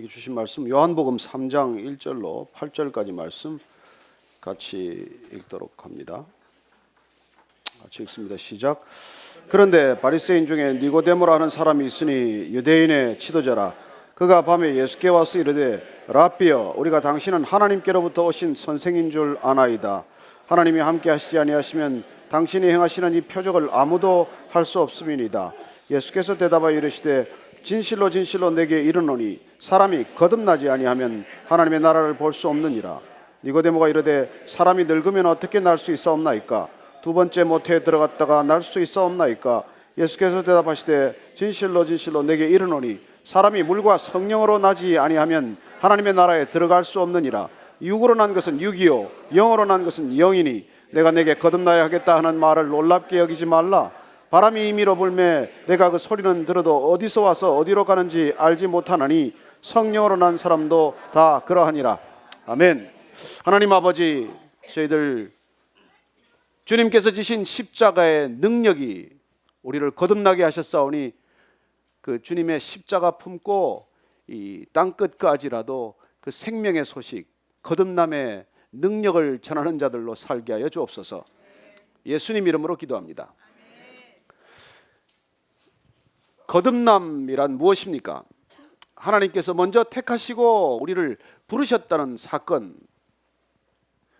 우리에게 주신 말씀 요한복음 3장 1절로 8절까지 말씀 같이 읽도록 합니다. 같이 읽습니다. 시작. 그런데 바리새인 중에 니고데모라는 사람이 있으니 유대인의 지도자라. 그가 밤에 예수께 와서 이르되 랍비여, 우리가 당신은 하나님께로부터 오신 선생인 줄 아나이다. 하나님이 함께 하시지 아니하시면 당신이 행하시는 이 표적을 아무도 할 수 없음이니이다. 예수께서 대답하여 이르시되 진실로 진실로 내게 이르노니 사람이 거듭나지 아니하면 하나님의 나라를 볼 수 없느니라. 니고데모가 이르되 사람이 늙으면 어떻게 날 수 있사옵나이까? 두 번째 모태에 들어갔다가 날 수 있사옵나이까? 예수께서 대답하시되 진실로 진실로 내게 이르노니 사람이 물과 성령으로 나지 아니하면 하나님의 나라에 들어갈 수 없느니라. 육으로 난 것은 육이요 영으로 난 것은 영이니 내가 내게 거듭나야 하겠다 하는 말을 놀랍게 여기지 말라. 바람이 임의로 불매 내가 그 소리는 들어도 어디서 와서 어디로 가는지 알지 못하나니 성령으로 난 사람도 다 그러하니라. 아멘. 하나님 아버지, 저희들 주님께서 지신 십자가의 능력이 우리를 거듭나게 하셨사오니 그 주님의 십자가 품고 이 땅끝까지라도 그 생명의 소식, 거듭남의 능력을 전하는 자들로 살게 하여 주옵소서. 예수님 이름으로 기도합니다. 거듭남이란 무엇입니까? 하나님께서 먼저 택하시고 우리를 부르셨다는 사건,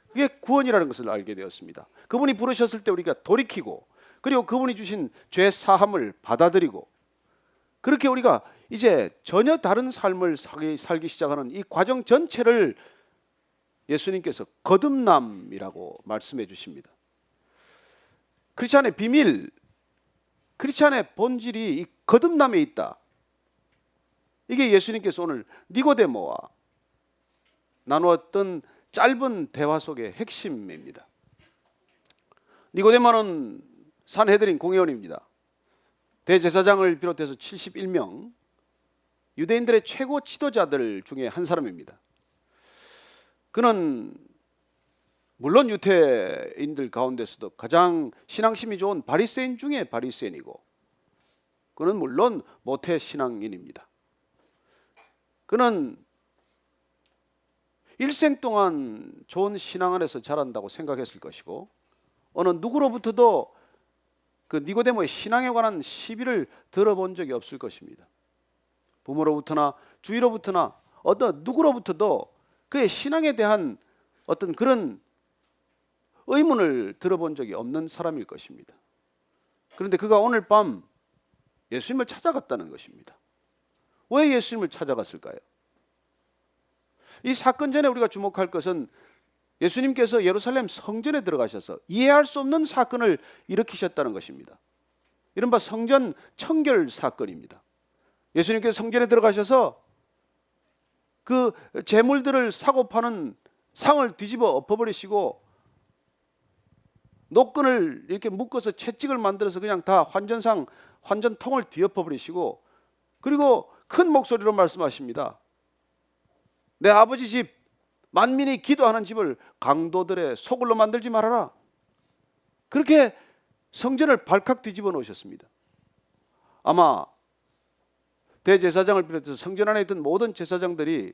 그게 구원이라는 것을 알게 되었습니다. 그분이 부르셨을 때 우리가 돌이키고, 그리고 그분이 주신 죄 사함을 받아들이고, 그렇게 우리가 이제 전혀 다른 삶을 살기 시작하는 이 과정 전체를 예수님께서 거듭남이라고 말씀해 주십니다. 크리스찬의 비밀, 크리스찬의 본질이 이 거듭남에 있다. 이게 예수님께서 오늘 니고데모와 나누었던 짧은 대화 속의 핵심입니다. 니고데모는 산헤드린 공회원입니다. 대제사장을 비롯해서 71명, 유대인들의 최고 지도자들 중에 한 사람입니다. 그는 물론 유대인들 가운데서도 가장 신앙심이 좋은 바리새인 중에 바리새인이고, 그는 물론 모태 신앙인입니다. 그는 일생 동안 좋은 신앙 안에서 자란다고 생각했을 것이고, 어느 누구로부터도 그 니고데모의 신앙에 관한 시비를 들어본 적이 없을 것입니다. 부모로부터나 주위로부터나 어떤 누구로부터도 그의 신앙에 대한 어떤 그런 의문을 들어본 적이 없는 사람일 것입니다. 그런데 그가 오늘 밤 예수님을 찾아갔다는 것입니다. 왜 예수님을 찾아갔을까요? 이 사건 전에 우리가 주목할 것은 예수님께서 예루살렘 성전에 들어가셔서 이해할 수 없는 사건을 일으키셨다는 것입니다. 이른바 성전 청결 사건입니다. 예수님께서 성전에 들어가셔서 그 재물들을 사고 파는 상을 뒤집어 엎어버리시고, 노끈을 이렇게 묶어서 채찍을 만들어서 그냥 다 환전통을 뒤엎어버리시고, 그리고 큰 목소리로 말씀하십니다. 내 아버지 집, 만민이 기도하는 집을 강도들의 소굴로 만들지 말아라. 그렇게 성전을 발칵 뒤집어 놓으셨습니다. 아마 대제사장을 비롯해서 성전 안에 있던 모든 제사장들이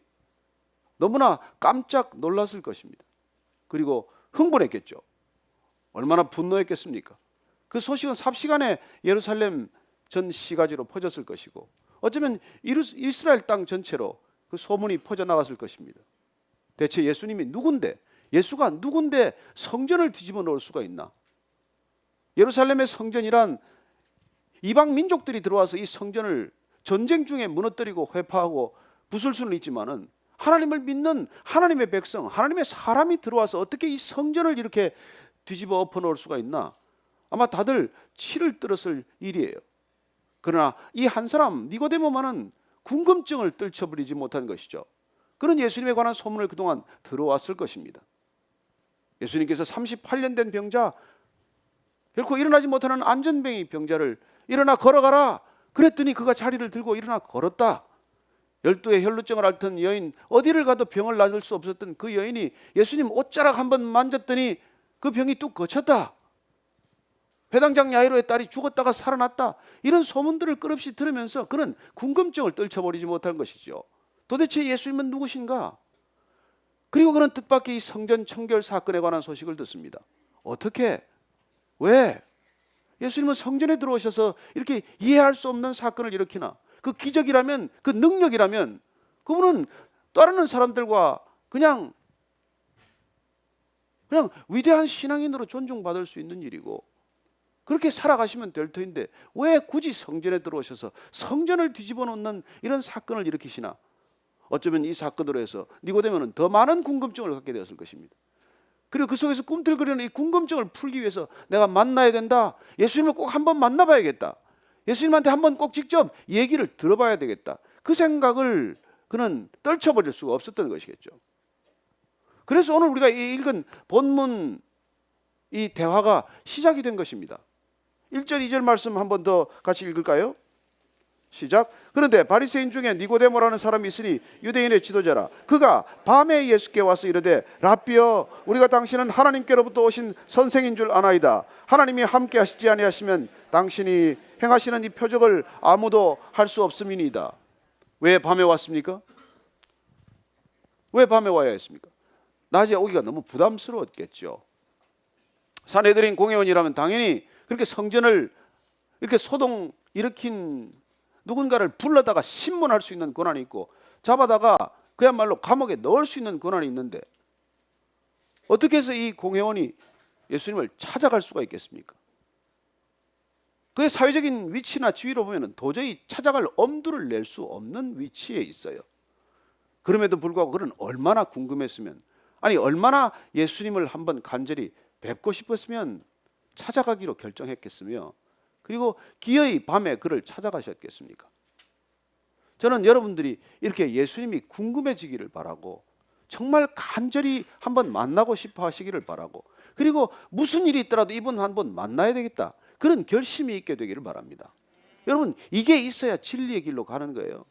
너무나 깜짝 놀랐을 것입니다. 그리고 흥분했겠죠. 얼마나 분노했겠습니까? 그 소식은 삽시간에 예루살렘 전 시가지로 퍼졌을 것이고, 어쩌면 이스라엘 땅 전체로 그 소문이 퍼져나갔을 것입니다. 대체 예수님이 누군데, 예수가 누군데 성전을 뒤집어 놓을 수가 있나? 예루살렘의 성전이란 이방 민족들이 들어와서 이 성전을 전쟁 중에 무너뜨리고 회파하고 부술 수는 있지만은, 하나님을 믿는 하나님의 백성, 하나님의 사람이 들어와서 어떻게 이 성전을 이렇게 뒤집어 엎어 놓을 수가 있나? 아마 다들 치를 떨었을 일이에요. 그러나 이 한 사람 니고데모만은 궁금증을 떨쳐버리지 못한 것이죠. 그런 예수님에 관한 소문을 그동안 들어왔을 것입니다. 예수님께서 38년 된 병자, 결코 일어나지 못하는 안전뱅이 병자를 일어나 걸어가라 그랬더니 그가 자리를 들고 일어나 걸었다. 12의 혈루증을 앓던 여인, 어디를 가도 병을 낫을 수 없었던 그 여인이 예수님 옷자락 한번 만졌더니 그 병이 뚝 거쳤다. 회당장 야이로의 딸이 죽었다가 살아났다. 이런 소문들을 끝없이 들으면서 그는 궁금증을 떨쳐버리지 못한 것이죠. 도대체 예수님은 누구신가? 그리고 그는 뜻밖의 이 성전 청결 사건에 관한 소식을 듣습니다. 어떻게? 왜? 예수님은 성전에 들어오셔서 이렇게 이해할 수 없는 사건을 일으키나? 그 기적이라면, 그 능력이라면 그분은 따르는 사람들과 그냥 위대한 신앙인으로 존중받을 수 있는 일이고 그렇게 살아가시면 될 터인데 왜 굳이 성전에 들어오셔서 성전을 뒤집어 놓는 이런 사건을 일으키시나? 어쩌면 이 사건으로 해서 니고데모는 더 많은 궁금증을 갖게 되었을 것입니다. 그리고 그 속에서 꿈틀거리는 이 궁금증을 풀기 위해서 내가 만나야 된다. 예수님을 꼭 한번 만나봐야겠다. 예수님한테 한번 꼭 직접 얘기를 들어봐야 되겠다. 그 생각을 그는 떨쳐버릴 수가 없었던 것이겠죠. 그래서 오늘 우리가 읽은 본문 이 대화가 시작이 된 것입니다. 1절 2절 말씀 한번 더 같이 읽을까요? 시작. 그런데 바리새인 중에 니고데모라는 사람이 있으니 유대인의 지도자라. 그가 밤에 예수께 와서 이르되 랍비여 우리가 당신은 하나님께로부터 오신 선생인 줄 아나이다. 하나님이 함께 하시지 아니하시면 당신이 행하시는 이 표적을 아무도 할 수 없음이니이다. 왜 밤에 왔습니까? 왜 밤에 와야 했습니까? 낮에 오기가 너무 부담스러웠겠죠. 산헤드린 공회원이라면 당연히 그렇게 성전을 이렇게 소동 일으킨 누군가를 불러다가 신문할 수 있는 권한이 있고 잡아다가 그야말로 감옥에 넣을 수 있는 권한이 있는데 어떻게 해서 이 공회원이 예수님을 찾아갈 수가 있겠습니까? 그의 사회적인 위치나 지위로 보면 도저히 찾아갈 엄두를 낼 수 없는 위치에 있어요. 그럼에도 불구하고 그는 얼마나 궁금했으면, 아니 얼마나 예수님을 한번 간절히 뵙고 싶었으면 찾아가기로 결정했겠으며, 그리고 기어이 밤에 그를 찾아가셨겠습니까? 저는 여러분들이 이렇게 예수님이 궁금해지기를 바라고 정말 간절히 한번 만나고 싶어 하시기를 바라고, 그리고 무슨 일이 있더라도 이분 한번 만나야 되겠다, 그런 결심이 있게 되기를 바랍니다. 여러분, 이게 있어야 진리의 길로 가는 거예요.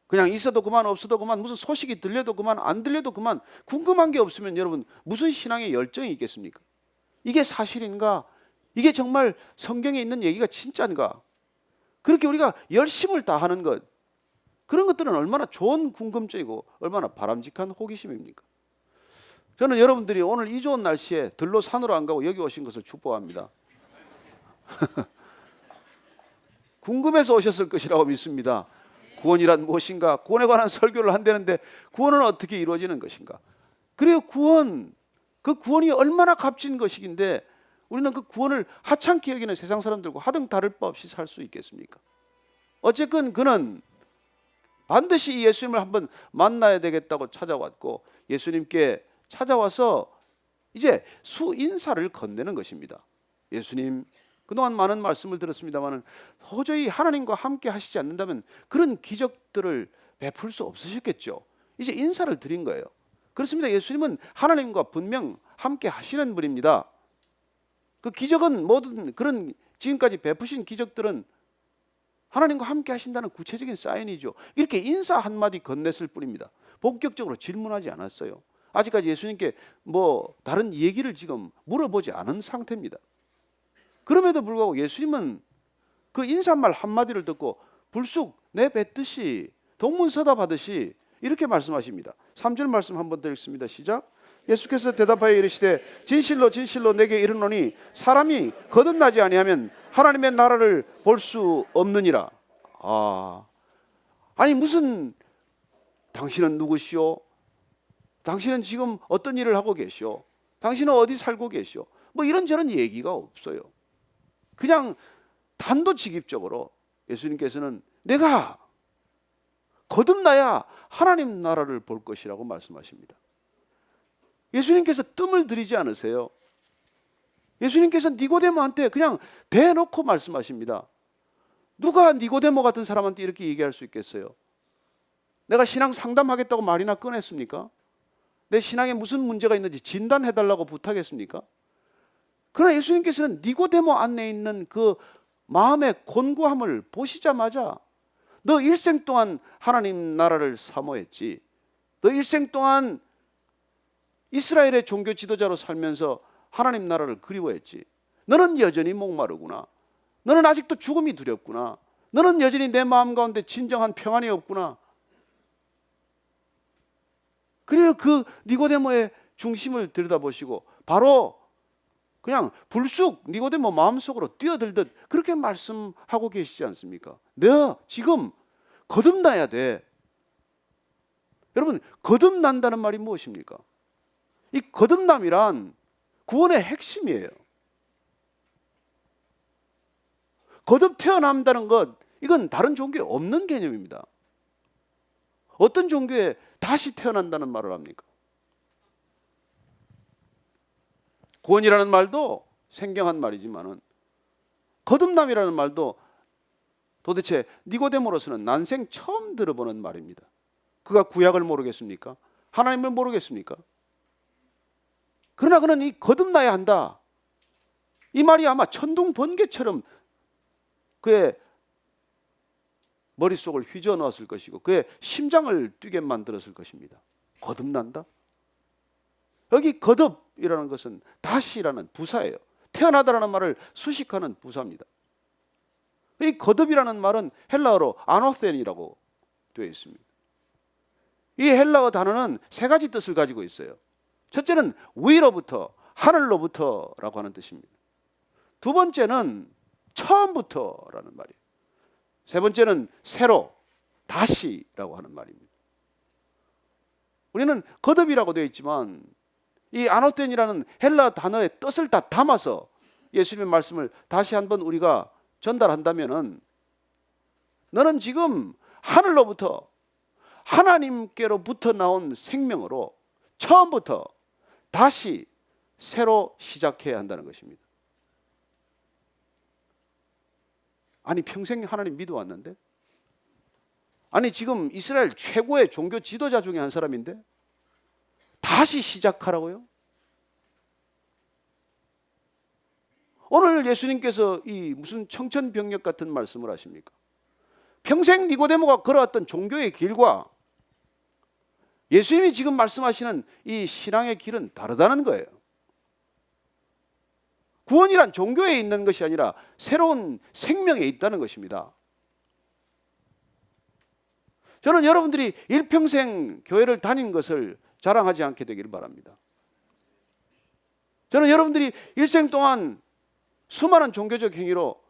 그냥 있어도 그만 없어도 그만, 무슨 소식이 들려도 그만 안 들려도 그만, 궁금한 게 없으면 여러분 무슨 신앙의 열정이 있겠습니까? 이게 사실인가? 이게 정말 성경에 있는 얘기가 진짜인가? 그렇게 우리가 열심을 다하는 것, 그런 것들은 얼마나 좋은 궁금증이고 얼마나 바람직한 호기심입니까? 저는 여러분들이 오늘 이 좋은 날씨에 들로 산으로 안 가고 여기 오신 것을 축복합니다. 궁금해서 오셨을 것이라고 믿습니다. 구원이란 무엇인가? 구원에 관한 설교를 한다는데 구원은 어떻게 이루어지는 것인가? 그래요, 구원. 그 구원이 얼마나 값진 것이긴데 우리는 그 구원을 하찮게 여기는 세상 사람들과 하등 다를 바 없이 살 수 있겠습니까? 어쨌건 그는 반드시 예수님을 한번 만나야 되겠다고 찾아왔고, 예수님께 찾아와서 이제 수인사를 건네는 것입니다. 예수님, 그동안 많은 말씀을 들었습니다만 도저히 하나님과 함께 하시지 않는다면 그런 기적들을 베풀 수 없으셨겠죠. 이제 인사를 드린 거예요. 그렇습니다. 예수님은 하나님과 분명 함께 하시는 분입니다. 그 기적은 모든 그런 지금까지 베푸신 기적들은 하나님과 함께 하신다는 구체적인 사인이죠. 이렇게 인사 한마디 건넸을 뿐입니다. 본격적으로 질문하지 않았어요. 아직까지 예수님께 뭐 다른 얘기를 지금 물어보지 않은 상태입니다. 그럼에도 불구하고 예수님은 그 인사말 한마디를 듣고 불쑥 내뱉듯이 동문서답하듯이 이렇게 말씀하십니다. 3절 말씀 한번 더 읽습니다. 시작. 예수께서 대답하여 이르시되 진실로 진실로 내게 이르노니 사람이 거듭나지 아니하면 하나님의 나라를 볼 수 없느니라. 아니 무슨 당신은 누구시오? 당신은 지금 어떤 일을 하고 계시오? 당신은 어디 살고 계시오? 뭐 이런저런 얘기가 없어요. 그냥 단도직입적으로 예수님께서는 내가 거듭나야 하나님 나라를 볼 것이라고 말씀하십니다. 예수님께서 뜸을 들이지 않으세요. 예수님께서 니고데모한테 그냥 대놓고 말씀하십니다. 누가 니고데모 같은 사람한테 이렇게 얘기할 수 있겠어요? 내가 신앙 상담하겠다고 말이나 꺼냈습니까? 내 신앙에 무슨 문제가 있는지 진단해달라고 부탁했습니까? 그러나 예수님께서는 니고데모 안에 있는 그 마음의 곤고함을 보시자마자 너 일생 동안 하나님 나라를 사모했지, 너 일생 동안 이스라엘의 종교 지도자로 살면서 하나님 나라를 그리워했지, 너는 여전히 목마르구나, 너는 아직도 죽음이 두렵구나, 너는 여전히 내 마음 가운데 진정한 평안이 없구나, 그래요. 그 니고데모의 중심을 들여다보시고 바로 그냥 불쑥 니고데모 마음속으로 뛰어들듯 그렇게 말씀하고 계시지 않습니까? 내가 지금 거듭나야 돼. 여러분, 거듭난다는 말이 무엇입니까? 이 거듭남이란 구원의 핵심이에요. 거듭 태어난다는 것, 이건 다른 종교에 없는 개념입니다. 어떤 종교에 다시 태어난다는 말을 합니까? 구원이라는 말도 생경한 말이지만은 거듭남이라는 말도 도대체 니고데모로서는 난생 처음 들어보는 말입니다. 그가 구약을 모르겠습니까? 하나님을 모르겠습니까? 그러나 그는 이 거듭나야 한다. 이 말이 아마 천둥 번개처럼 그의 머릿속을 휘저어 넣었을 것이고 그의 심장을 뛰게 만들었을 것입니다. 거듭난다? 여기 거듭이라는 것은 다시라는 부사예요. 태어나다라는 말을 수식하는 부사입니다. 이 거듭이라는 말은 헬라어로 아노센이라고 되어 있습니다. 이 헬라어 단어는 세 가지 뜻을 가지고 있어요. 첫째는 위로부터, 하늘로부터라고 하는 뜻입니다. 두 번째는 처음부터라는 말이에요. 세 번째는 새로, 다시라고 하는 말입니다. 우리는 거듭이라고 되어 있지만 이 아노텐이라는 헬라 단어의 뜻을 다 담아서 예수님의 말씀을 다시 한번 우리가 전달한다면은 너는 지금 하늘로부터 하나님께로부터 나온 생명으로 처음부터 다시 새로 시작해야 한다는 것입니다. 아니 평생 하나님 믿어왔는데, 아니 지금 이스라엘 최고의 종교 지도자 중에 한 사람인데 다시 시작하라고요? 오늘 예수님께서 이 무슨 청천벽력 같은 말씀을 하십니까? 평생 니고데모가 걸어왔던 종교의 길과 예수님이 지금 말씀하시는 이 신앙의 길은 다르다는 거예요. 구원이란 종교에 있는 것이 아니라 새로운 생명에 있다는 것입니다. 저는 여러분들이 일평생 교회를 다닌 것을 자랑하지 않게 되기를 바랍니다. 저는 여러분들이 일생 동안 수많은 종교적 행위로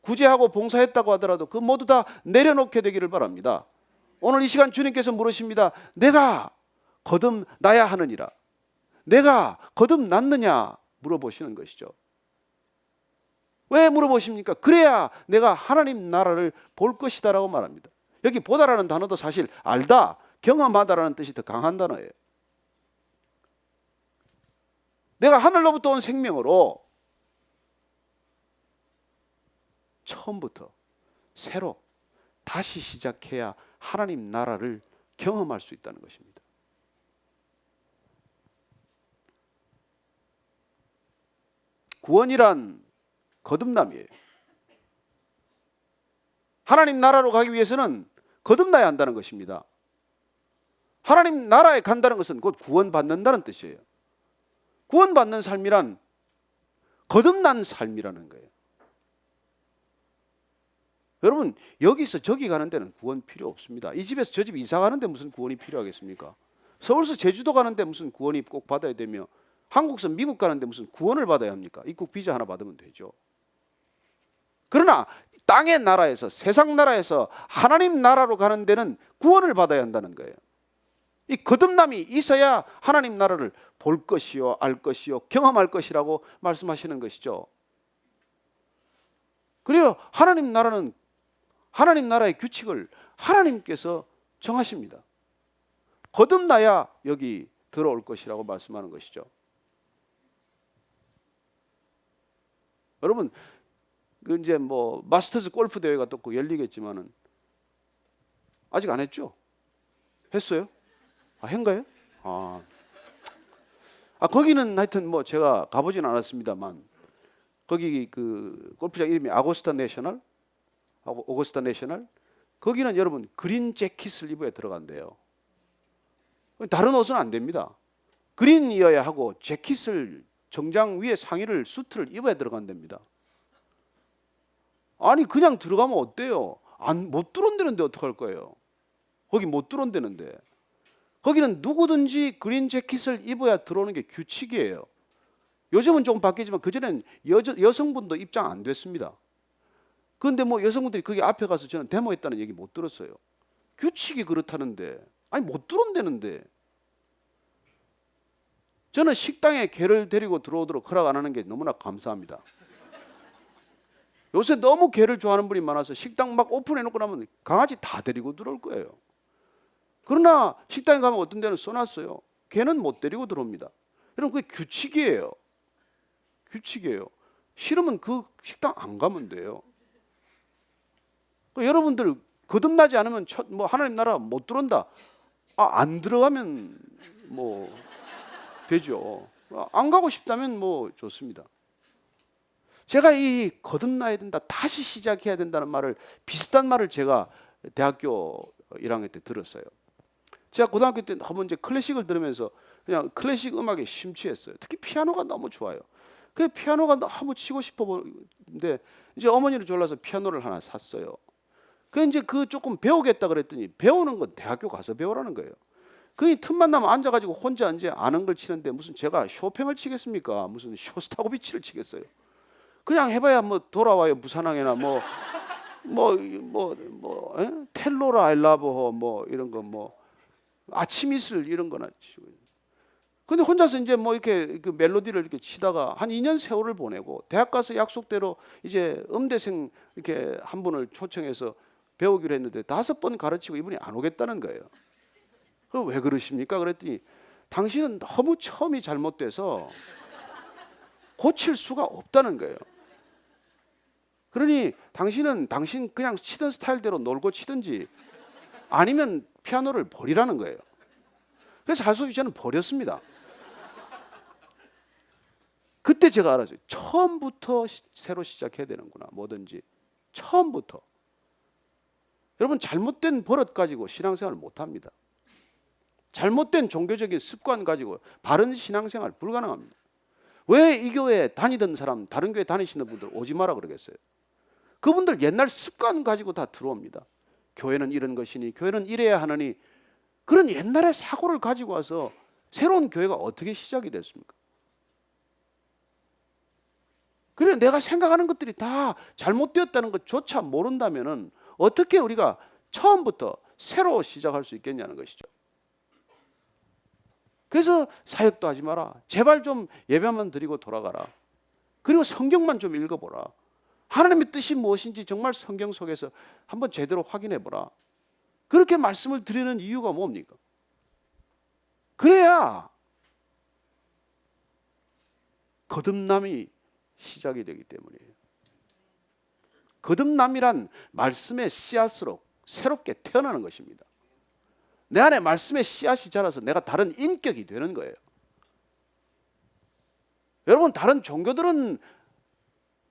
구제하고 봉사했다고 하더라도 그 모두 다 내려놓게 되기를 바랍니다. 오늘 이 시간 주님께서 물으십니다. 내가 거듭나야 하느니라. 내가 거듭났느냐 물어보시는 것이죠. 왜 물어보십니까? 그래야 내가 하나님 나라를 볼 것이다 라고 말합니다. 여기 보다라는 단어도 사실 알다, 경험하다라는 뜻이 더 강한 단어예요. 내가 하늘로부터 온 생명으로 처음부터 새로 다시 시작해야 하나님 나라를 경험할 수 있다는 것입니다. 구원이란 거듭남이에요. 하나님 나라로 가기 위해서는 거듭나야 한다는 것입니다. 하나님 나라에 간다는 것은 곧 구원받는다는 뜻이에요. 구원받는 삶이란 거듭난 삶이라는 거예요. 여러분, 여기서 저기 가는 데는 구원 필요 없습니다. 이 집에서 저 집 이사 가는데 무슨 구원이 필요하겠습니까? 서울서 제주도 가는데 무슨 구원이 꼭 받아야 되며 한국에서 미국 가는데 무슨 구원을 받아야 합니까? 입국 비자 하나 받으면 되죠. 그러나 땅의 나라에서, 세상 나라에서 하나님 나라로 가는 데는 구원을 받아야 한다는 거예요. 이 거듭남이 있어야 하나님 나라를 볼 것이요, 알 것이요, 경험할 것이라고 말씀하시는 것이죠. 그래요. 하나님 나라는 하나님 나라의 규칙을 하나님께서 정하십니다. 거듭나야 여기 들어올 것이라고 말씀하는 것이죠. 여러분, 이제 뭐 마스터즈 골프 대회가 또 열리겠지만은 아직 안 했죠? 했어요? 한가요? 거기는 하여튼 뭐 제가 가보진 않았습니다만 거기 그 골프장 이름이 오거스타 내셔널, 거기는 여러분 그린 재킷을 입어야 들어간대요. 다른 옷은 안 됩니다. 그린이어야 하고 재킷을 정장 위에 상의를 수트를 입어야 들어간답니다. 아니 그냥 들어가면 어때요? 못 들어온다는데 어떡할 거예요? 거기 못 들어온다는데. 거기는 누구든지 그린 재킷을 입어야 들어오는 게 규칙이에요. 요즘은 조금 바뀌지만 그전에는 여성분도 입장 안 됐습니다. 그런데 뭐 여성분들이 거기 앞에 가서 저는 데모했다는 얘기 못 들었어요. 규칙이 그렇다는데, 아니 못 들어온다는데. 저는 식당에 개를 데리고 들어오도록 허락 안 하는 게 너무나 감사합니다. 요새 너무 개를 좋아하는 분이 많아서 식당 막 오픈해놓고 나면 강아지 다 데리고 들어올 거예요. 그러나 식당에 가면 어떤 데는 써놨어요. 개는 못 데리고 들어옵니다. 여러분 그게 규칙이에요. 규칙이에요. 싫으면 그 식당 안 가면 돼요. 여러분들 거듭나지 않으면 뭐 하나님 나라 못 들어온다. 안 들어가면 뭐 되죠. 안 가고 싶다면 뭐 좋습니다. 제가 이 거듭나야 된다, 다시 시작해야 된다는 말을, 비슷한 말을 제가 대학교 1학년 때 들었어요. 제가 고등학교 때 한번 이제 클래식을 들으면서 그냥 클래식 음악에 심취했어요. 특히 피아노가 너무 좋아요. 그 피아노가 너무 치고 싶어 보는데 이제 어머니를 졸라서 피아노를 하나 샀어요. 그 이제 그 조금 배우겠다 그랬더니 배우는 건 대학교 가서 배우라는 거예요. 그 틈만 나면 앉아가지고 혼자 이제 아는 걸 치는데 무슨 제가 쇼팽을 치겠습니까? 무슨 쇼스타코비치를 치겠어요? 그냥 해봐야 뭐 돌아와요 부산항에나 텔로라 아일라브호 뭐 이런 거 뭐 아침 이슬 이런 거나 치고. 근데 혼자서 이제 뭐 이렇게 그 멜로디를 이렇게 치다가 한 2년 세월을 보내고 대학 가서 약속대로 이제 음대생 이렇게 한 분을 초청해서 배우기로 했는데 5번 가르치고 이분이 안 오겠다는 거예요. 그럼 왜 그러십니까? 그랬더니 당신은 너무 처음이 잘못돼서 고칠 수가 없다는 거예요. 그러니 당신 그냥 치던 스타일대로 놀고 치든지 아니면 피아노를 버리라는 거예요. 그래서 할 수 없이 저는 버렸습니다. 그때 제가 알았어요. 처음부터 새로 시작해야 되는구나. 뭐든지 처음부터. 여러분 잘못된 버릇 가지고 신앙생활을 못합니다. 잘못된 종교적인 습관 가지고 바른 신앙생활 불가능합니다. 왜 이 교회에 다니던 사람 다른 교회 다니시는 분들 오지 마라 그러겠어요? 그분들 옛날 습관 가지고 다 들어옵니다. 교회는 이런 것이니 교회는 이래야 하느니 그런 옛날의 사고를 가지고 와서 새로운 교회가 어떻게 시작이 됐습니까? 그래 내가 생각하는 것들이 다 잘못되었다는 것조차 모른다면은 어떻게 우리가 처음부터 새로 시작할 수 있겠냐는 것이죠. 그래서 사역도 하지 마라. 제발 좀 예배만 드리고 돌아가라. 그리고 성경만 좀 읽어보라. 하나님의 뜻이 무엇인지 정말 성경 속에서 한번 제대로 확인해 보라. 그렇게 말씀을 드리는 이유가 뭡니까? 그래야 거듭남이 시작이 되기 때문이에요. 거듭남이란 말씀의 씨앗으로 새롭게 태어나는 것입니다. 내 안에 말씀의 씨앗이 자라서 내가 다른 인격이 되는 거예요. 여러분 다른 종교들은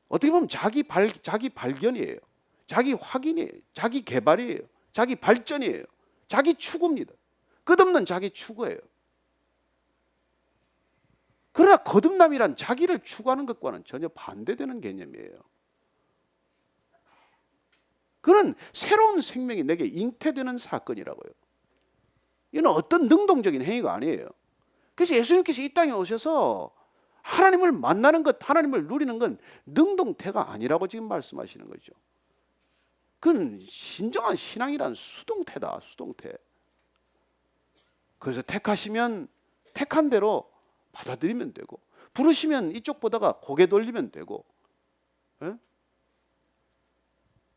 어떻게 보면 자기 발견이에요. 자기 확인이에요. 자기 개발이에요. 자기 발전이에요. 자기 추구입니다. 끝없는 자기 추구예요. 그러나 거듭남이란 자기를 추구하는 것과는 전혀 반대되는 개념이에요. 그는 새로운 생명이 내게 잉태되는 사건이라고요. 이건 어떤 능동적인 행위가 아니에요. 그래서 예수님께서 이 땅에 오셔서 하나님을 만나는 것, 하나님을 누리는 건 능동태가 아니라고 지금 말씀하시는 거죠. 그건 진정한 신앙이란 수동태다, 수동태. 그래서 택하시면 택한 대로 받아들이면 되고, 부르시면 이쪽 보다가 고개 돌리면 되고, 예?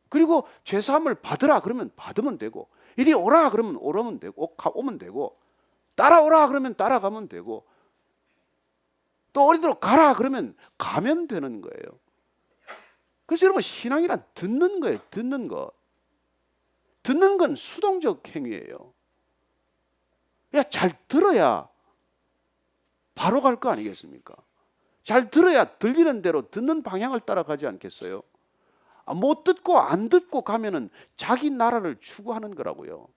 그리고 죄사함을 받으라 그러면 받으면 되고, 이리 오라 그러면 오면 되고, 따라오라 그러면 따라가면 되고, 또 어디로 가라 그러면 가면 되는 거예요. 그래서 여러분 신앙이란 듣는 거예요. 듣는 거. 듣는 건 수동적 행위예요. 잘 들어야 바로 갈 거 아니겠습니까? 잘 들어야 들리는 대로 듣는 방향을 따라가지 않겠어요? 못 듣고 안 듣고 가면은 자기 나라를 추구하는 거라고요.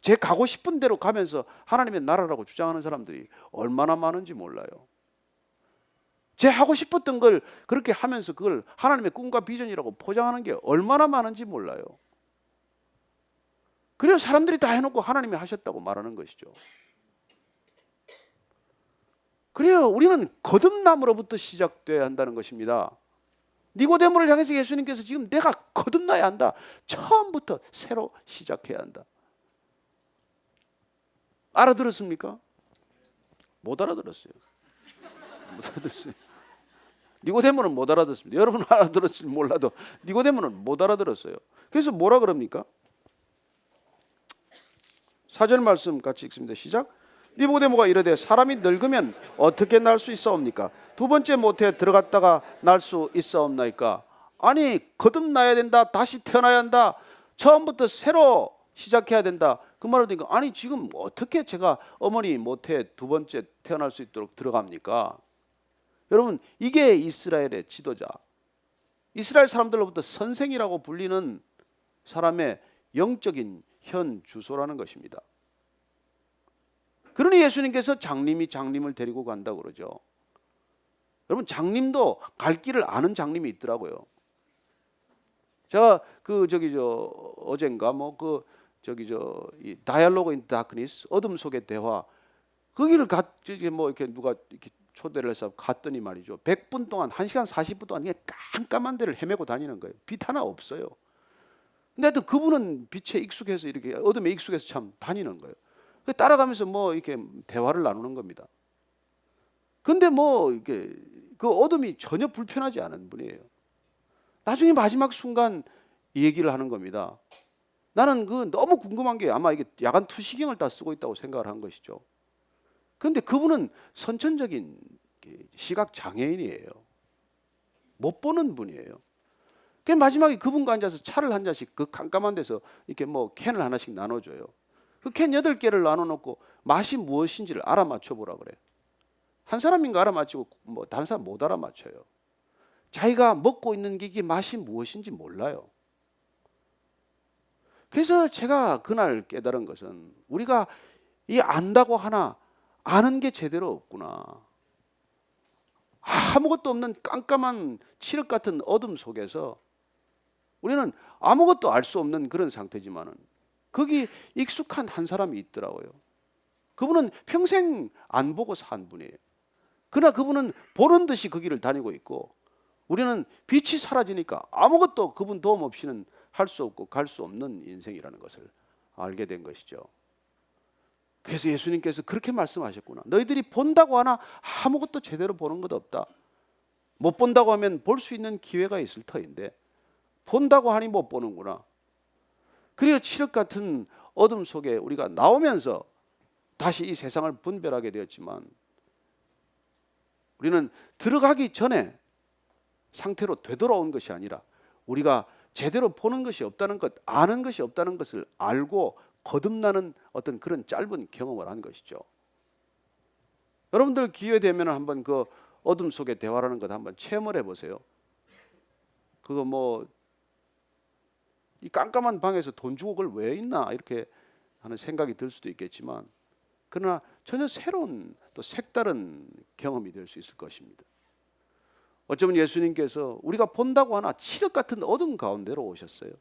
제 가고 싶은 대로 가면서 하나님의 나라라고 주장하는 사람들이 얼마나 많은지 몰라요. 제 하고 싶었던 걸 그렇게 하면서 그걸 하나님의 꿈과 비전이라고 포장하는 게 얼마나 많은지 몰라요. 그래요. 사람들이 다 해놓고 하나님이 하셨다고 말하는 것이죠. 그래요. 우리는 거듭남으로부터 시작돼야 한다는 것입니다. 니고데모를 향해서 예수님께서 지금 내가 거듭나야 한다. 처음부터 새로 시작해야 한다. 알아들었습니까? 못 알아들었어요. 못 알아들었어요. 니고데모는 못 알아들었습니다. 여러분 알아들었을지 몰라도 니고데모는 못 알아들었어요. 그래서 뭐라 그럽니까? 4절 말씀 같이 읽습니다. 시작. 니고데모가 이르되 사람이 늙으면 어떻게 날 수 있사옵니까? 두 번째 모태에 들어갔다가 날 수 있사옵나이까? 아니 거듭나야 된다. 다시 태어나야 한다. 처음부터 새로 시작해야 된다. 그 말을 듣니까 아니 지금 어떻게 제가 어머니 모태에 두 번째 태어날 수 있도록 들어갑니까? 여러분 이게 이스라엘의 지도자, 이스라엘 사람들로부터 선생이라고 불리는 사람의 영적인 현 주소라는 것입니다. 그러니 예수님께서 장님을 데리고 간다고 그러죠. 여러분 장님도 갈 길을 아는 장님이 있더라고요. 제가 어젠가 이 다이얼로그 인 다크니스 어둠 속의 대화 거기를 이렇게 누가 이렇게 초대를 해서 갔더니 말이죠. 100분 동안 1시간 40분 동안 그냥 깜깜한 데를 헤매고 다니는 거예요. 빛 하나 없어요. 근데 하여튼 그분은 빛에 익숙해서 이렇게 어둠에 익숙해서 참 다니는 거예요. 따라가면서 이렇게 대화를 나누는 겁니다. 근데 이게 그 어둠이 전혀 불편하지 않은 분이에요. 나중에 마지막 순간 이 얘기를 하는 겁니다. 나는 너무 궁금한 게 아마 이게 야간 투시경을 다 쓰고 있다고 생각을 한 것이죠. 그런데 그분은 선천적인 시각 장애인이에요. 못 보는 분이에요. 그 마지막에 그분과 앉아서 차를 한 잔씩 그 깜깜한 데서 이렇게 캔을 하나씩 나눠줘요. 그 캔 8개를 나눠놓고 맛이 무엇인지를 알아맞혀 보라 그래. 한 사람인 거 알아맞히고 다른 사람 못 알아맞혀요. 자기가 먹고 있는 게 이게 맛이 무엇인지 몰라요. 그래서 제가 그날 깨달은 것은 우리가 이 안다고 하나 아는 게 제대로 없구나. 아무것도 없는 깜깜한 칠흑 같은 어둠 속에서 우리는 아무것도 알 수 없는 그런 상태지만은 거기 익숙한 한 사람이 있더라고요. 그분은 평생 안 보고 산 분이에요. 그러나 그분은 보는 듯이 그 길을 다니고 있고 우리는 빛이 사라지니까 아무것도 그분 도움 없이는 할 수 없고 갈 수 없는 인생이라는 것을 알게 된 것이죠. 그래서 예수님께서 그렇게 말씀하셨구나. 너희들이 본다고 하나 아무것도 제대로 보는 것 없다. 못 본다고 하면 볼 수 있는 기회가 있을 터인데 본다고 하니 못 보는구나. 그리고 칠흑 같은 어둠 속에 우리가 나오면서 다시 이 세상을 분별하게 되었지만 우리는 들어가기 전에 상태로 되돌아온 것이 아니라 우리가 제대로 보는 것이 없다는 것, 아는 것이 없다는 것을 알고 거듭나는 어떤 그런 짧은 경험을 한 것이죠. 여러분들 기회 되면 한번 그 어둠 속의 대화라는 것 한번 체험을 해보세요. 그거 이 깜깜한 방에서 돈 주고 그걸 왜 있나 이렇게 하는 생각이 들 수도 있겠지만 그러나 전혀 새로운 또 색다른 경험이 될 수 있을 것입니다. 어쩌면 예수님께서 우리가 본다고 하나 칠흑 같은 어둠 가운데로 오셨어요.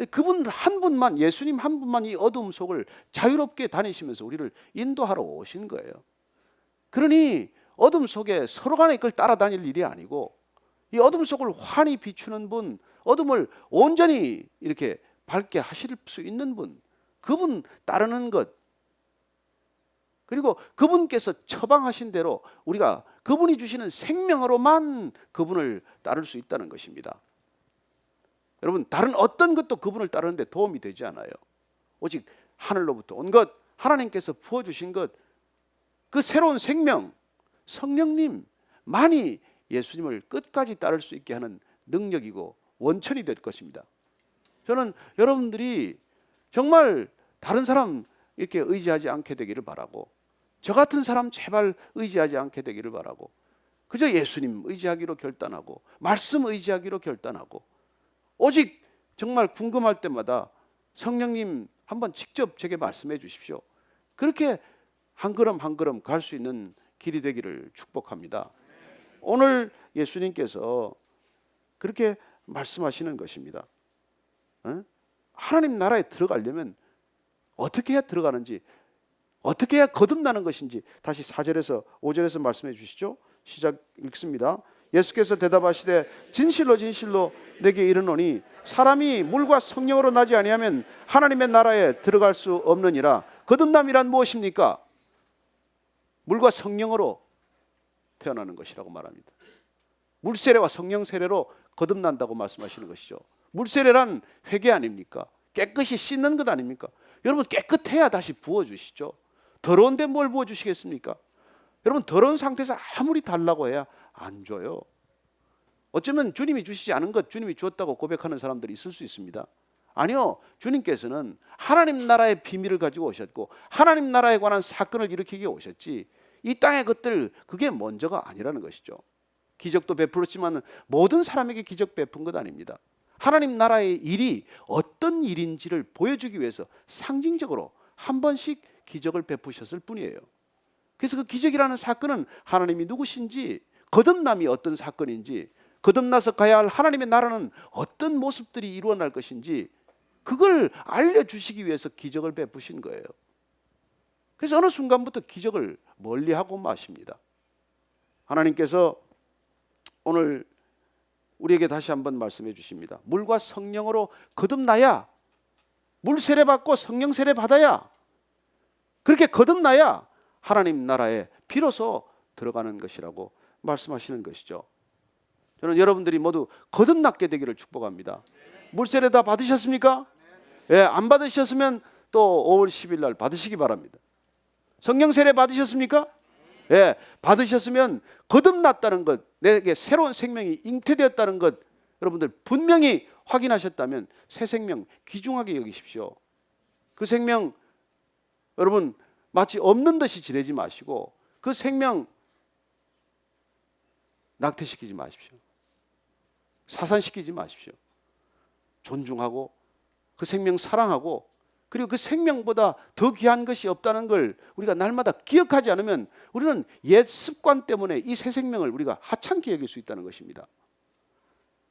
그분 한 분만, 예수님 한 분만 이 어둠 속을 자유롭게 다니시면서 우리를 인도하러 오신 거예요. 그러니 어둠 속에 서로 간에 그걸 따라다닐 일이 아니고 이 어둠 속을 환히 비추는 분, 어둠을 온전히 이렇게 밝게 하실 수 있는 분, 그분 따르는 것, 그리고 그분께서 처방하신 대로 우리가 그분이 주시는 생명으로만 그분을 따를 수 있다는 것입니다. 여러분 다른 어떤 것도 그분을 따르는데 도움이 되지 않아요. 오직 하늘로부터 온 것, 하나님께서 부어주신 것, 그 새로운 생명, 성령님만이 예수님을 끝까지 따를 수 있게 하는 능력이고 원천이 될 것입니다. 저는 여러분들이 정말 다른 사람 이렇게 의지하지 않게 되기를 바라고 저 같은 사람 제발 의지하지 않게 되기를 바라고 그저 예수님 의지하기로 결단하고 말씀 의지하기로 결단하고 오직 정말 궁금할 때마다 성령님 한번 직접 제게 말씀해 주십시오. 그렇게 한 걸음 한 걸음 갈 수 있는 길이 되기를 축복합니다. 오늘 예수님께서 그렇게 말씀하시는 것입니다. 하나님 나라에 들어가려면 어떻게 해야 들어가는지, 어떻게 해야 거듭나는 것인지 다시 4절에서 5절에서 말씀해 주시죠. 시작 읽습니다. 예수께서 대답하시되 진실로 진실로 내게 이르노니 사람이 물과 성령으로 나지 아니하면 하나님의 나라에 들어갈 수 없느니라. 거듭남이란 무엇입니까? 물과 성령으로 태어나는 것이라고 말합니다. 물세례와 성령 세례로 거듭난다고 말씀하시는 것이죠. 물세례란 회개 아닙니까? 깨끗이 씻는 것 아닙니까? 여러분 깨끗해야 다시 부어주시죠. 더러운데 뭘 부어주시겠습니까? 여러분 더러운 상태에서 아무리 달라고 해야 안 줘요. 어쩌면 주님이 주시지 않은 것 주님이 주었다고 고백하는 사람들이 있을 수 있습니다. 아니요, 주님께서는 하나님 나라의 비밀을 가지고 오셨고 하나님 나라에 관한 사건을 일으키기 오셨지 이 땅의 것들 그게 먼저가 아니라는 것이죠. 기적도 베풀었지만 모든 사람에게 기적 베푼 것 아닙니다. 하나님 나라의 일이 어떤 일인지를 보여주기 위해서 상징적으로 한 번씩 기적을 베푸셨을 뿐이에요. 그래서 그 기적이라는 사건은 하나님이 누구신지, 거듭남이 어떤 사건인지, 거듭나서 가야 할 하나님의 나라는 어떤 모습들이 이루어날 것인지 그걸 알려주시기 위해서 기적을 베푸신 거예요. 그래서 어느 순간부터 기적을 멀리하고 마십니다. 하나님께서 오늘 우리에게 다시 한번 말씀해 주십니다. 물과 성령으로 거듭나야, 물 세례 받고 성령 세례 받아야, 그렇게 거듭나야 하나님 나라에 비로소 들어가는 것이라고 말씀하시는 것이죠. 저는 여러분들이 모두 거듭나게 되기를 축복합니다. 물 세례 다 받으셨습니까? 예, 안 받으셨으면 또 5월 10일 날 받으시기 바랍니다. 성령 세례 받으셨습니까? 예, 받으셨으면 거듭났다는 것, 내게 새로운 생명이 잉태되었다는 것 여러분들 분명히 확인하셨다면 새 생명 귀중하게 여기십시오. 그 생명 여러분 마치 없는 듯이 지내지 마시고 그 생명 낙태시키지 마십시오. 사산시키지 마십시오. 존중하고 그 생명 사랑하고 그리고 그 생명보다 더 귀한 것이 없다는 걸 우리가 날마다 기억하지 않으면 우리는 옛 습관 때문에 이 새 생명을 우리가 하찮게 여길 수 있다는 것입니다.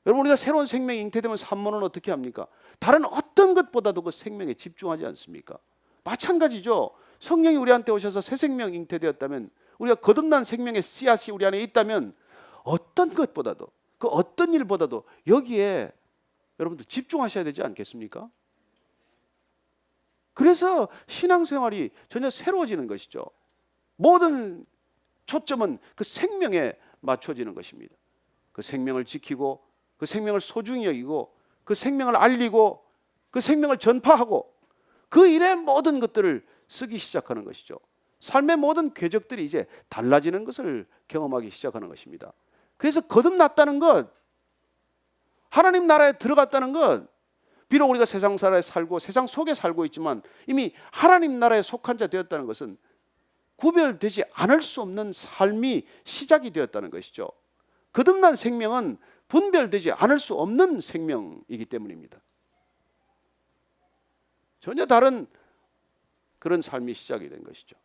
여러분 우리가 새로운 생명이 잉태되면 산모는 어떻게 합니까? 다른 어떤 것보다도 그 생명에 집중하지 않습니까? 마찬가지죠. 성령이 우리한테 오셔서 새 생명 잉태되었다면 우리가 거듭난 생명의 씨앗이 우리 안에 있다면 어떤 것보다도 그 어떤 일보다도 여기에 여러분들 집중하셔야 되지 않겠습니까? 그래서 신앙생활이 전혀 새로워지는 것이죠. 모든 초점은 그 생명에 맞춰지는 것입니다. 그 생명을 지키고 그 생명을 소중히 여기고 그 생명을 알리고 그 생명을 전파하고 그 일의 모든 것들을 쓰기 시작하는 것이죠. 삶의 모든 궤적들이 이제 달라지는 것을 경험하기 시작하는 것입니다. 그래서 거듭났다는 것, 하나님 나라에 들어갔다는 것, 비록 우리가 세상 나라에 살고 세상 속에 살고 있지만 이미 하나님 나라에 속한 자 되었다는 것은 구별되지 않을 수 없는 삶이 시작이 되었다는 것이죠. 거듭난 생명은 분별되지 않을 수 없는 생명이기 때문입니다. 전혀 다른 그런 삶이 시작이 된 것이죠.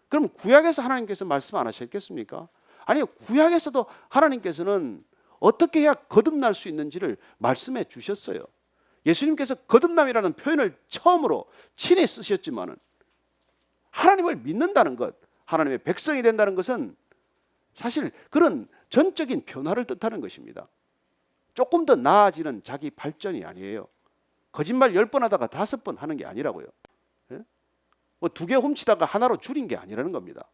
그럼 구약에서 하나님께서 말씀 안 하셨겠습니까? 아니요, 구약에서도 하나님께서는 어떻게 해야 거듭날 수 있는지를 말씀해 주셨어요. 예수님께서 거듭남이라는 표현을 처음으로 친히 쓰셨지만은 하나님을 믿는다는 것, 하나님의 백성이 된다는 것은 사실 그런 전적인 변화를 뜻하는 것입니다. 조금 더 나아지는 자기 발전이 아니에요. 거짓말 10번 하다가 5번 하는 게 아니라고요. 예? 뭐 2개 훔치다가 하나로 줄인 게 아니라는 겁니다.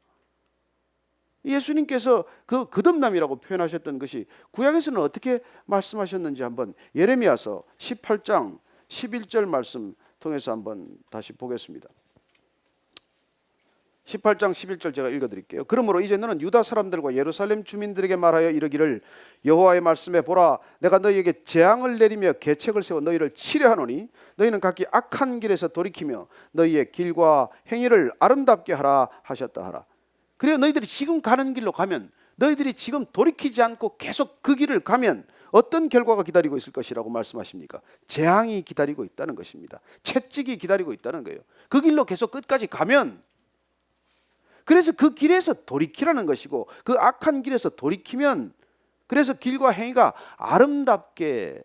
예수님께서 그 거듭남이라고 표현하셨던 것이 구약에서는 어떻게 말씀하셨는지 한번 예레미야서 18장 11절 말씀 통해서 한번 다시 보겠습니다. 18장 11절 제가 읽어드릴게요. 그러므로 이제 너는 유다 사람들과 예루살렘 주민들에게 말하여 이르기를 여호와의 말씀에 보라, 내가 너희에게 재앙을 내리며 계책을 세워 너희를 치려하노니 너희는 각기 악한 길에서 돌이키며 너희의 길과 행위를 아름답게 하라 하셨다 하라. 그래요, 너희들이 지금 가는 길로 가면, 너희들이 지금 돌이키지 않고 계속 그 길을 가면 어떤 결과가 기다리고 있을 것이라고 말씀하십니까? 재앙이 기다리고 있다는 것입니다. 채찍이 기다리고 있다는 거예요. 그 길로 계속 끝까지 가면, 그래서 그 길에서 돌이키라는 것이고 그 악한 길에서 돌이키면, 그래서 길과 행위가 아름답게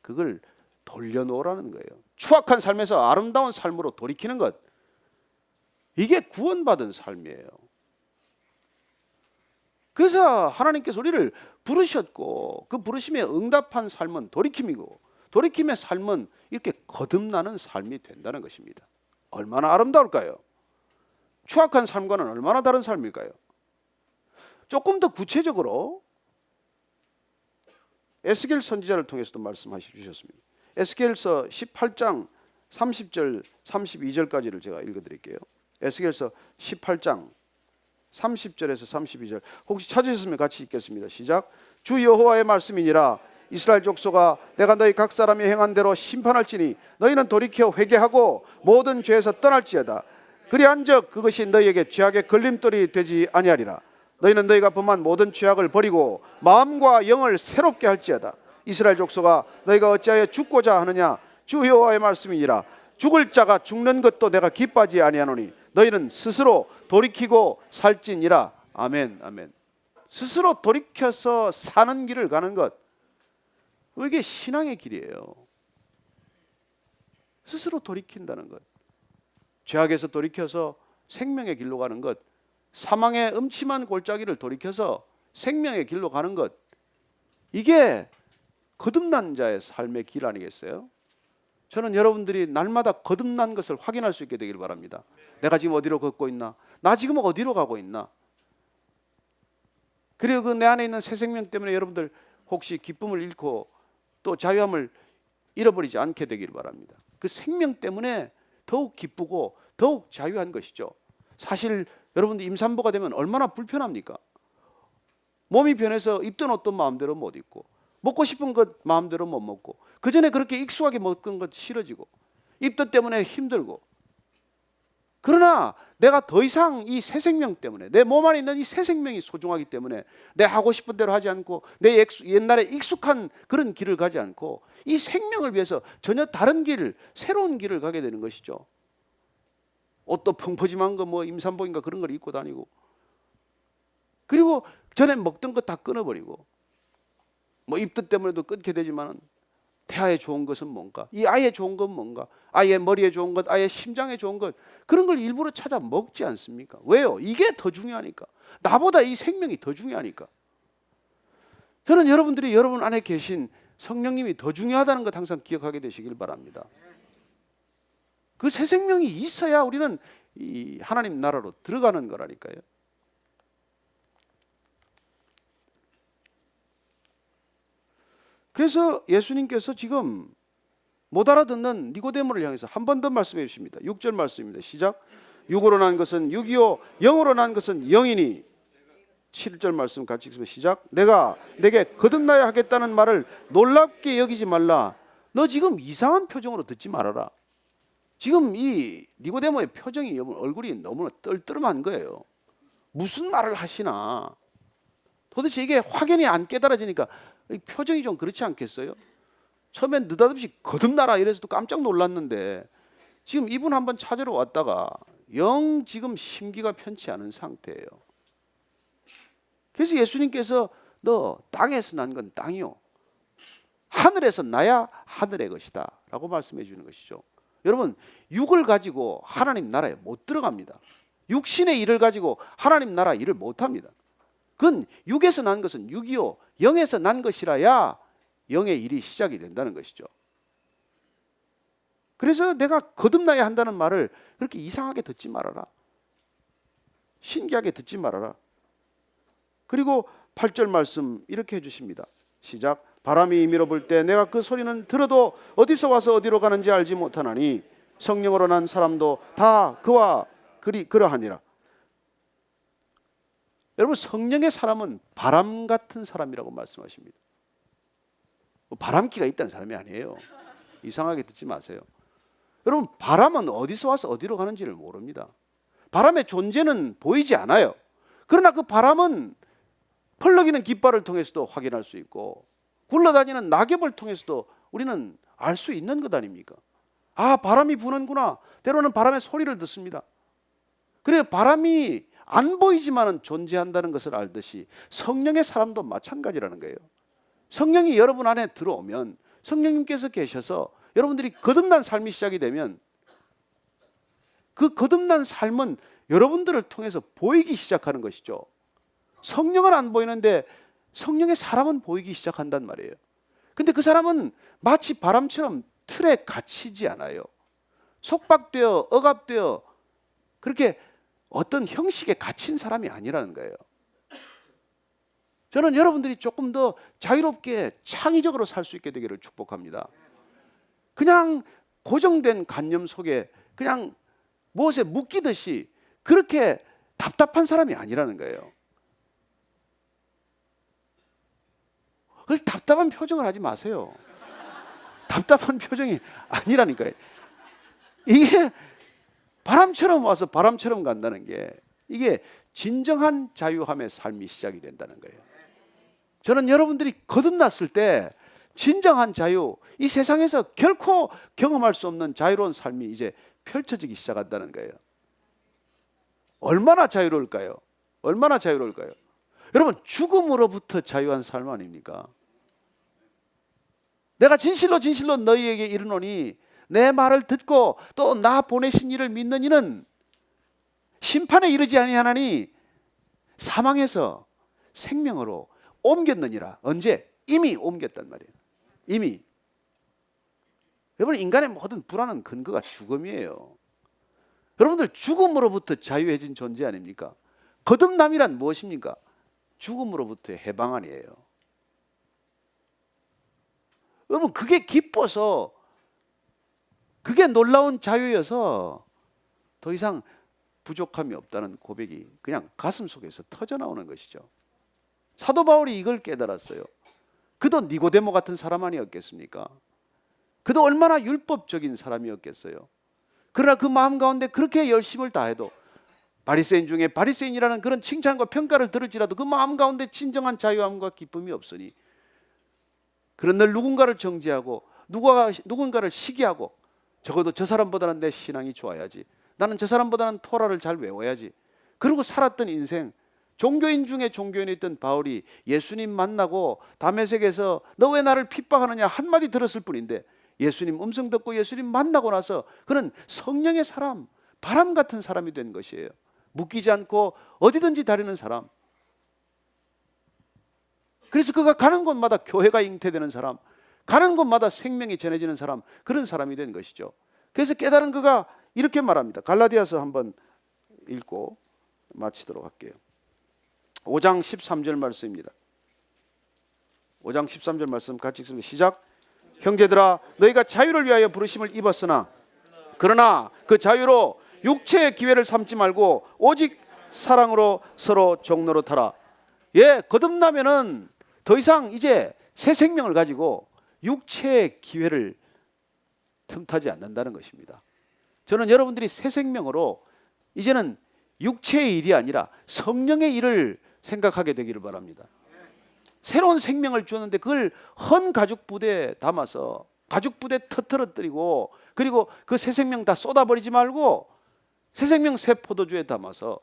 그걸 돌려놓으라는 거예요. 추악한 삶에서 아름다운 삶으로 돌이키는 것, 이게 구원받은 삶이에요. 그래서 하나님께서 우리를 부르셨고 그 부르심에 응답한 삶은 돌이킴이고 돌이킴의 삶은 이렇게 거듭나는 삶이 된다는 것입니다. 얼마나 아름다울까요? 추악한 삶과는 얼마나 다른 삶일까요? 조금 더 구체적으로 에스겔 선지자를 통해서도 말씀하시 주셨습니다. 에스겔서 18장 30절 32절까지를 제가 읽어드릴게요. 에스겔서 18장 30절에서 32절 혹시 찾으셨으면 같이 읽겠습니다. 시작. 주 여호와의 말씀이니라. 이스라엘 족속아, 내가 너희 각 사람이 행한 대로 심판할지니 너희는 돌이켜 회개하고 모든 죄에서 떠날지어다. 그리한즉 그것이 너희에게 죄악의 걸림돌이 되지 아니하리라. 너희는 너희가 범한 모든 죄악을 버리고 마음과 영을 새롭게 할지어다. 이스라엘 족속아, 너희가 어찌하여 죽고자 하느냐. 주 여호와의 말씀이니라. 죽을 자가 죽는 것도 내가 기뻐하지 아니하노니 너희는 스스로 돌이키고 살지니라. 아멘, 아멘. 스스로 돌이켜서 사는 길을 가는 것, 이게 신앙의 길이에요. 스스로 돌이킨다는 것, 죄악에서 돌이켜서 생명의 길로 가는 것, 사망의 음침한 골짜기를 돌이켜서 생명의 길로 가는 것, 이게 거듭난 자의 삶의 길 아니겠어요? 저는 여러분들이 날마다 거듭난 것을 확인할 수 있게 되길 바랍니다. 내가 지금 어디로 걷고 있나? 나 지금 어디로 가고 있나? 그리고 그 내 안에 있는 새 생명 때문에 여러분들 혹시 기쁨을 잃고 또 자유함을 잃어버리지 않게 되길 바랍니다. 그 생명 때문에 더욱 기쁘고 더욱 자유한 것이죠. 사실 여러분들 임산부가 되면 얼마나 불편합니까? 몸이 변해서 입던 옷도 마음대로 못 입고 먹고 싶은 것 마음대로 못 먹고 그 전에 그렇게 익숙하게 먹던 것 싫어지고 입덧 때문에 힘들고, 그러나 내가 더 이상 이 새 생명 때문에 내 몸 안에 있는 이 새 생명이 소중하기 때문에 내 하고 싶은 대로 하지 않고 내 옛날에 익숙한 그런 길을 가지 않고 이 생명을 위해서 전혀 다른 길, 새로운 길을 가게 되는 것이죠. 옷도 펑퍼짐한 거 뭐 임산복인가 그런 걸 입고 다니고, 그리고 전에 먹던 거 다 끊어버리고 뭐 입덧 때문에도 끊게 되지만 태아에 좋은 것은 뭔가, 이 아이에 좋은 건 뭔가, 아이의 머리에 좋은 것, 아이의 심장에 좋은 것, 그런 걸 일부러 찾아 먹지 않습니까? 왜요? 이게 더 중요하니까. 나보다 이 생명이 더 중요하니까. 저는 여러분들이 여러분 안에 계신 성령님이 더 중요하다는 것 항상 기억하게 되시길 바랍니다. 그 새 생명이 있어야 우리는 이 하나님 나라로 들어가는 거라니까요. 그래서 예수님께서 지금 못 알아듣는 니고데모를 향해서 한 번 더 말씀해 주십니다. 6절 말씀입니다. 시작. 육으로 난 것은 육이요 영으로 난 것은 영이니. 7절 말씀 같이 읽습니다. 시작. 내가 내게 거듭나야 하겠다는 말을 놀랍게 여기지 말라. 너 지금 이상한 표정으로 듣지 말아라. 지금 이 니고데모의 표정이 얼굴이 너무 떨떠름한 거예요. 무슨 말을 하시나. 도대체 이게 확연히 안 깨달아지니까 표정이 좀 그렇지 않겠어요? 처음엔 느닷없이 거듭나라 이래서 또 깜짝 놀랐는데 지금 이분 한번 찾으러 왔다가 영 지금 심기가 편치 않은 상태예요. 그래서 예수님께서 너 땅에서 난 건 땅이요 하늘에서 나야 하늘의 것이다 라고 말씀해 주는 것이죠. 여러분, 육을 가지고 하나님 나라에 못 들어갑니다. 육신의 일을 가지고 하나님 나라 일을 못합니다. 그건 육에서 난 것은 육이요 영에서 난 것이라야 영의 일이 시작이 된다는 것이죠. 그래서 내가 거듭나야 한다는 말을 그렇게 이상하게 듣지 말아라. 신기하게 듣지 말아라. 그리고 8절 말씀 이렇게 해주십니다. 시작. 바람이 임의로 불 때 내가 그 소리는 들어도 어디서 와서 어디로 가는지 알지 못하나니 성령으로 난 사람도 다 그와 그러하니라. 여러분, 성령의 사람은 바람 같은 사람이라고 말씀하십니다. 바람기가 있다는 사람이 아니에요. 이상하게 듣지 마세요. 여러분, 바람은 어디서 와서 어디로 가는지를 모릅니다. 바람의 존재는 보이지 않아요. 그러나 그 바람은 펄럭이는 깃발을 통해서도 확인할 수 있고 굴러다니는 낙엽을 통해서도 우리는 알 수 있는 것 아닙니까? 아, 바람이 부는구나. 때로는 바람의 소리를 듣습니다. 그래, 바람이 안 보이지만은 존재한다는 것을 알듯이 성령의 사람도 마찬가지라는 거예요. 성령이 여러분 안에 들어오면 성령님께서 계셔서 여러분들이 거듭난 삶이 시작이 되면 그 거듭난 삶은 여러분들을 통해서 보이기 시작하는 것이죠. 성령은 안 보이는데 성령의 사람은 보이기 시작한단 말이에요. 근데 그 사람은 마치 바람처럼 틀에 갇히지 않아요. 속박되어 억압되어 그렇게 어떤 형식에 갇힌 사람이 아니라는 거예요. 저는 여러분들이 조금 더 자유롭게 창의적으로 살 수 있게 되기를 축복합니다. 그냥 고정된 관념 속에 그냥 무엇에 묶이듯이 그렇게 답답한 사람이 아니라는 거예요. 그래서 답답한 표정을 하지 마세요. 답답한 표정이 아니라니까요. 이게 바람처럼 와서 바람처럼 간다는 게 이게 진정한 자유함의 삶이 시작이 된다는 거예요. 저는 여러분들이 거듭났을 때 진정한 자유, 이 세상에서 결코 경험할 수 없는 자유로운 삶이 이제 펼쳐지기 시작한다는 거예요. 얼마나 자유로울까요? 얼마나 자유로울까요? 여러분, 죽음으로부터 자유한 삶 아닙니까? 내가 진실로 진실로 너희에게 이르노니 내 말을 듣고 또 나 보내신 이를 믿는 이는 심판에 이르지 아니하나니 사망에서 생명으로 옮겼느니라. 언제? 이미 옮겼단 말이에요. 이미. 여러분, 인간의 모든 불안한 근거가 죽음이에요. 여러분들, 죽음으로부터 자유해진 존재 아닙니까? 거듭남이란 무엇입니까? 죽음으로부터의 해방안이에요. 여러분, 그게 기뻐서, 그게 놀라운 자유여서 더 이상 부족함이 없다는 고백이 그냥 가슴 속에서 터져나오는 것이죠. 사도 바울이 이걸 깨달았어요. 그도 니고데모 같은 사람 아니었겠습니까? 그도 얼마나 율법적인 사람이었겠어요. 그러나 그 마음 가운데 그렇게 열심을 다해도 바리새인 중에 바리새인이라는 그런 칭찬과 평가를 들을지라도 그 마음 가운데 진정한 자유함과 기쁨이 없으니 그런 늘 누군가를 정죄하고 누군가를 시기하고 적어도 저 사람보다는 내 신앙이 좋아야지, 나는 저 사람보다는 토라를 잘 외워야지, 그러고 살았던 인생, 종교인 중에 종교인이었던 바울이 예수님 만나고 다메섹에서 너 왜 나를 핍박하느냐 한마디 들었을 뿐인데 예수님 음성 듣고 예수님 만나고 나서 그는 성령의 사람, 바람 같은 사람이 된 것이에요. 묶이지 않고 어디든지 다니는 사람. 그래서 그가 가는 곳마다 교회가 잉태되는 사람, 가는 곳마다 생명이 전해지는 사람, 그런 사람이 된 것이죠. 그래서 깨달은 그가 이렇게 말합니다. 갈라디아서 한번 읽고 마치도록 할게요. 5장 13절 말씀입니다. 5장 13절 말씀 같이 읽습니다. 시작. 형제들아, 너희가 자유를 위하여 부르심을 입었으나 그러나 그 자유로 육체의 기회를 삼지 말고 오직 사랑으로 서로 종로로 타라. 예, 거듭나면은 더 이상 이제 새 생명을 가지고 육체의 기회를 틈타지 않는다는 것입니다. 저는 여러분들이 새 생명으로 이제는 육체의 일이 아니라 성령의 일을 생각하게 되기를 바랍니다. 새로운 생명을 주었는데 그걸 헌 가죽 부대에 담아서 가죽 부대 터뜨려뜨리고 그리고 그 새 생명 다 쏟아버리지 말고 새 생명 새 포도주에 담아서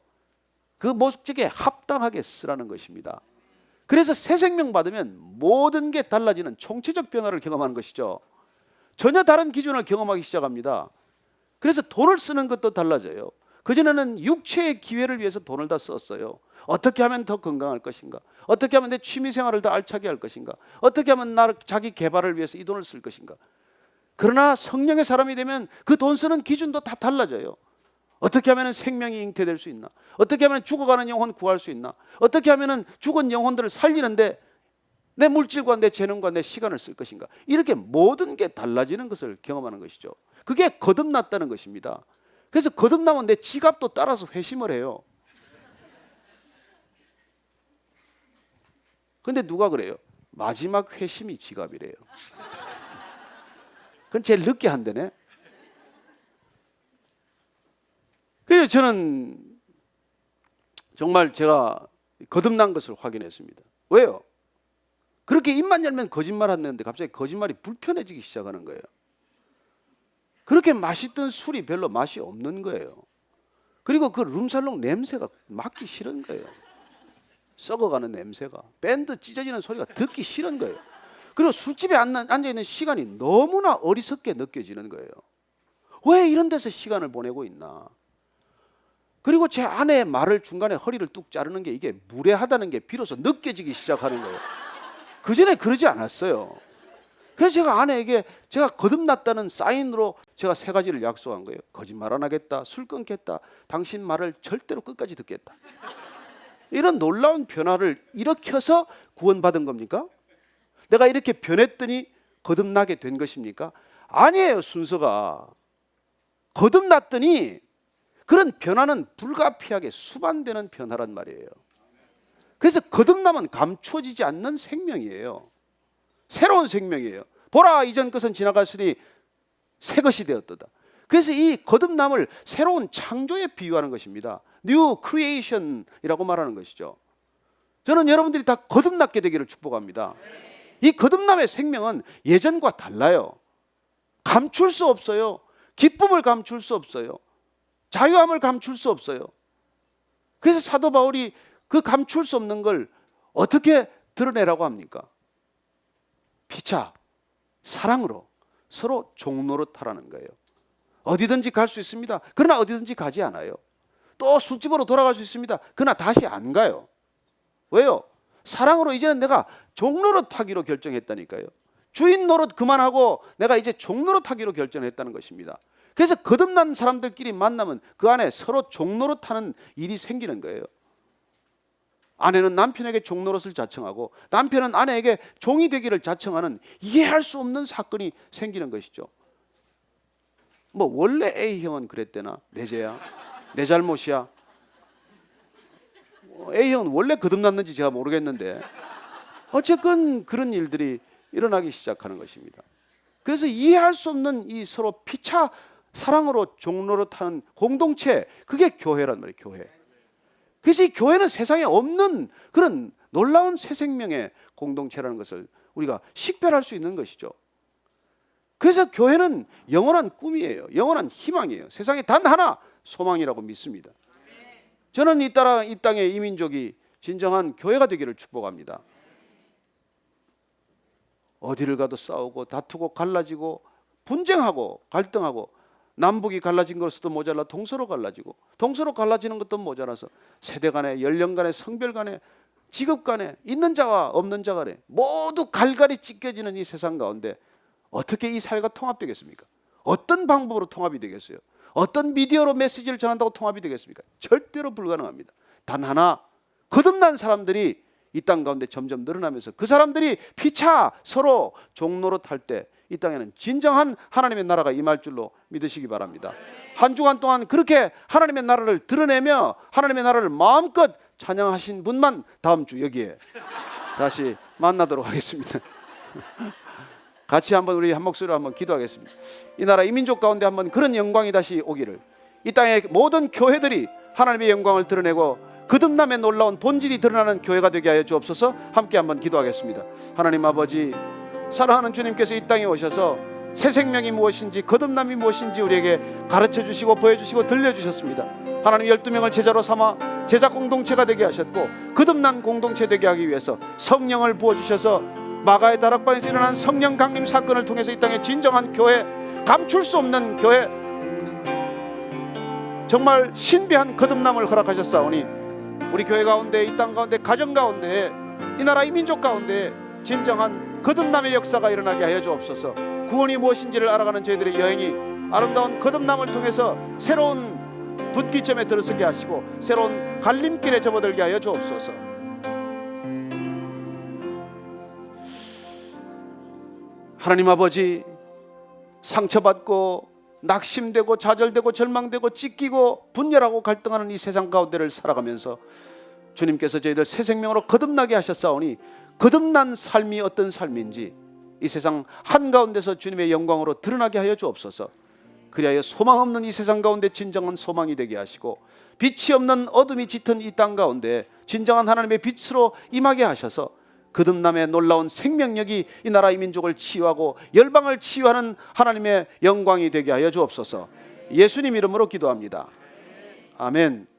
그 목적에 합당하게 쓰라는 것입니다. 그래서 새 생명 받으면 모든 게 달라지는 총체적 변화를 경험하는 것이죠. 전혀 다른 기준을 경험하기 시작합니다. 그래서 돈을 쓰는 것도 달라져요. 그전에는 육체의 기회를 위해서 돈을 다 썼어요. 어떻게 하면 더 건강할 것인가? 어떻게 하면 내 취미 생활을 더 알차게 할 것인가? 어떻게 하면 자기 개발을 위해서 이 돈을 쓸 것인가? 그러나 성령의 사람이 되면 그 돈 쓰는 기준도 다 달라져요. 어떻게 하면 생명이 잉태될 수 있나? 어떻게 하면 죽어가는 영혼 구할 수 있나? 어떻게 하면 죽은 영혼들을 살리는데 내 물질과 내 재능과 내 시간을 쓸 것인가? 이렇게 모든 게 달라지는 것을 경험하는 것이죠. 그게 거듭났다는 것입니다. 그래서 거듭나면 내 지갑도 따라서 회심을 해요. 근데 누가 그래요? 마지막 회심이 지갑이래요. 그건 제일 늦게 한다네. 그래서 저는 정말 제가 거듭난 것을 확인했습니다. 왜요? 그렇게 입만 열면 거짓말 하는데 갑자기 거짓말이 불편해지기 시작하는 거예요. 그렇게 맛있던 술이 별로 맛이 없는 거예요. 그리고 그 룸살롱 냄새가 맡기 싫은 거예요. 썩어가는 냄새가, 밴드 찢어지는 소리가 듣기 싫은 거예요. 그리고 술집에 앉아있는 시간이 너무나 어리석게 느껴지는 거예요. 왜 이런 데서 시간을 보내고 있나? 그리고 제 아내의 말을 중간에 허리를 뚝 자르는 게 이게 무례하다는 게 비로소 느껴지기 시작하는 거예요. 그전에 그러지 않았어요. 그래서 제가 아내에게 제가 거듭났다는 사인으로 제가 3가지를 약속한 거예요. 거짓말 안 하겠다, 술 끊겠다, 당신 말을 절대로 끝까지 듣겠다. 이런 놀라운 변화를 일으켜서 구원받은 겁니까? 내가 이렇게 변했더니 거듭나게 된 것입니까? 아니에요. 순서가 거듭났더니 그런 변화는 불가피하게 수반되는 변화란 말이에요. 그래서 거듭남은 감추어지지 않는 생명이에요. 새로운 생명이에요. 보라, 이전 것은 지나갔으니 새 것이 되었도다. 그래서 이 거듭남을 새로운 창조에 비유하는 것입니다. New Creation이라고 말하는 것이죠. 저는 여러분들이 다 거듭나게 되기를 축복합니다. 이 거듭남의 생명은 예전과 달라요. 감출 수 없어요. 기쁨을 감출 수 없어요. 자유함을 감출 수 없어요. 그래서 사도 바울이 그 감출 수 없는 걸 어떻게 드러내라고 합니까? 피차 사랑으로 서로 종노릇하라는 거예요. 어디든지 갈 수 있습니다. 그러나 어디든지 가지 않아요. 또 술집으로 돌아갈 수 있습니다. 그러나 다시 안 가요. 왜요? 사랑으로 이제는 내가 종노릇하기로 결정했다니까요. 주인 노릇 그만하고 내가 이제 종노릇하기로 결정했다는 것입니다. 그래서 거듭난 사람들끼리 만나면 그 안에 서로 종노릇하는 일이 생기는 거예요. 아내는 남편에게 종노릇을 자청하고 남편은 아내에게 종이 되기를 자청하는 이해할 수 없는 사건이 생기는 것이죠. 뭐 원래 A형은 그랬대나? 내 죄야? 내 잘못이야? A형은 원래 거듭났는지 제가 모르겠는데 어쨌건 그런 일들이 일어나기 시작하는 것입니다. 그래서 이해할 수 없는 이 서로 피차 사랑으로 종노릇하는 공동체, 그게 교회란 말이에요. 교회. 그래서 이 교회는 세상에 없는 그런 놀라운 새 생명의 공동체라는 것을 우리가 식별할 수 있는 것이죠. 그래서 교회는 영원한 꿈이에요. 영원한 희망이에요. 세상에 단 하나 소망이라고 믿습니다. 저는 이 땅의 이민족이 진정한 교회가 되기를 축복합니다. 어디를 가도 싸우고 다투고 갈라지고 분쟁하고 갈등하고 남북이 갈라진 것도 모자라 동서로 갈라지고 동서로 갈라지는 것도 모자라서 세대 간에 연령 간에 성별 간에 직업 간에 있는 자와 없는 자 간에 모두 갈갈이 찢겨지는 이 세상 가운데 어떻게 이 사회가 통합되겠습니까? 어떤 방법으로 통합이 되겠어요? 어떤 미디어로 메시지를 전한다고 통합이 되겠습니까? 절대로 불가능합니다. 단 하나, 거듭난 사람들이 이 땅 가운데 점점 늘어나면서 그 사람들이 피차 서로 종노릇할 때 이 땅에는 진정한 하나님의 나라가 임할 줄로 믿으시기 바랍니다. 한 주간 동안 그렇게 하나님의 나라를 드러내며 하나님의 나라를 마음껏 찬양하신 분만 다음 주 여기에 다시 만나도록 하겠습니다. 같이 한번 우리 한 목소리로 한번 기도하겠습니다. 이 나라 이민족 가운데 한번 그런 영광이 다시 오기를, 이 땅의 모든 교회들이 하나님의 영광을 드러내고 거듭남의 놀라운 본질이 드러나는 교회가 되게 하여 주옵소서. 함께 한번 기도하겠습니다. 하나님 아버지, 사랑하는 주님께서 이 땅에 오셔서 새 생명이 무엇인지 거듭남이 무엇인지 우리에게 가르쳐 주시고 보여주시고 들려주셨습니다. 하나님 12명을 제자로 삼아 제자 공동체가 되게 하셨고 거듭난 공동체 되게 하기 위해서 성령을 부어주셔서 마가의 다락방에서 일어난 성령 강림 사건을 통해서 이 땅에 진정한 교회, 감출 수 없는 교회, 정말 신비한 거듭남을 허락하셨사오니 우리 교회 가운데, 이 땅 가운데, 가정 가운데, 이 나라 이민족 가운데 진정한 거듭남의 역사가 일어나게 하여 주옵소서. 구원이 무엇인지를 알아가는 저희들의 여행이 아름다운 거듭남을 통해서 새로운 분기점에 들어서게 하시고 새로운 갈림길에 접어들게 하여 주옵소서. 하나님 아버지, 상처받고 낙심되고 좌절되고 절망되고 찢기고 분열하고 갈등하는 이 세상 가운데를 살아가면서 주님께서 저희들 새 생명으로 거듭나게 하셨사오니 거듭난 삶이 어떤 삶인지 이 세상 한가운데서 주님의 영광으로 드러나게 하여 주옵소서. 그리하여 소망 없는 이 세상 가운데 진정한 소망이 되게 하시고 빛이 없는 어둠이 짙은 이 땅 가운데 진정한 하나님의 빛으로 임하게 하셔서 거듭남의 놀라운 생명력이 이 나라 이 민족을 치유하고 열방을 치유하는 하나님의 영광이 되게 하여 주옵소서. 예수님 이름으로 기도합니다. 아멘.